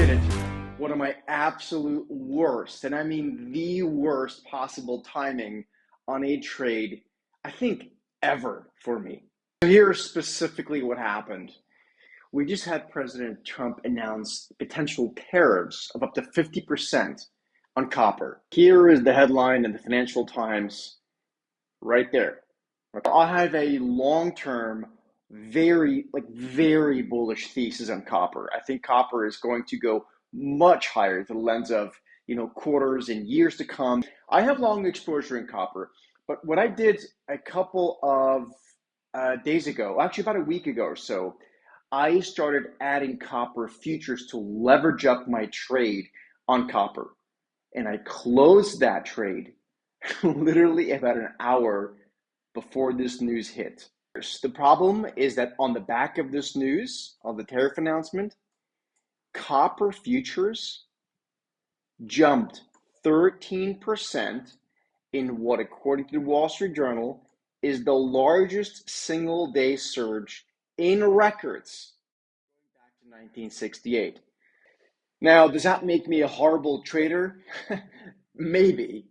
did it. One of my absolute worst, and I mean the worst possible timing on a trade, I think, ever for me. Here's specifically what happened. We just had President Trump announce potential tariffs of up to 50% on copper. Here is the headline in the Financial Times right there. I have a long-term, very bullish thesis on copper. I think copper is going to go much higher through the lens of, quarters and years to come. I have long exposure in copper, but what I did a couple of days ago, actually about a week ago or so, I started adding copper futures to leverage up my trade on copper. And I closed that trade literally about an hour before this news hit. The problem is that on the back of this news, of the tariff announcement, copper futures jumped 13% in what, according to the Wall Street Journal, is the largest single day surge in records going back to 1968. Now, does that make me a horrible trader? Maybe.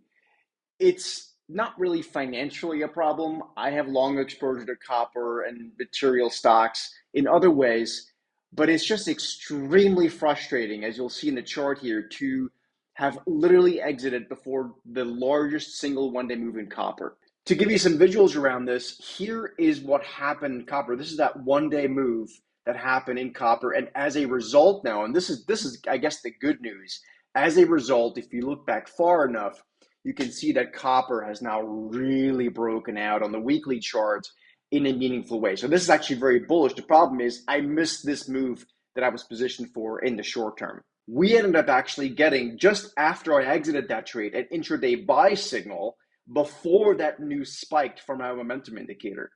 It's not really financially a problem. I have long exposure to copper and material stocks in other ways, but it's just extremely frustrating, as you'll see in the chart here, to have literally exited before the largest single one-day move in copper. To give you some visuals around this, here is what happened in copper. This is that one-day move that happened in copper, and as a result now, and this is I guess the good news, as a result, if you look back far enough, you can see that copper has now really broken out on the weekly chart in a meaningful way. So this is actually very bullish. The problem is I missed this move that I was positioned for in the short term. We ended up actually getting, just after I exited that trade, an intraday buy signal before that news spiked from our momentum indicator.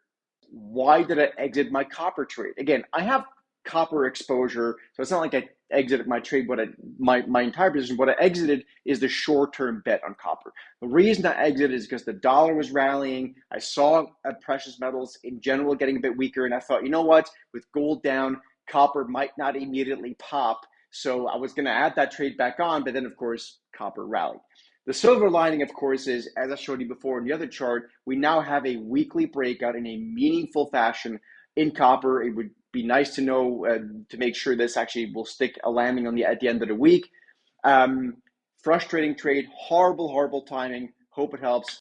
Why did I exit my copper trade? Again, I have copper exposure, so it's not like I exited my trade, but my entire position. What I exited is the short-term bet on copper. The reason I exited is because the dollar was rallying. I saw precious metals in general getting a bit weaker, and I thought, you know what, with gold down, copper might not immediately pop, so I was going to add that trade back on, but then, of course, copper rallied. The silver lining, of course, is, as I showed you before in the other chart, we now have a weekly breakout in a meaningful fashion in copper. It would be nice to know to make sure this actually will stick a landing on at the end of the week. Frustrating trade, horrible timing. Hope it helps.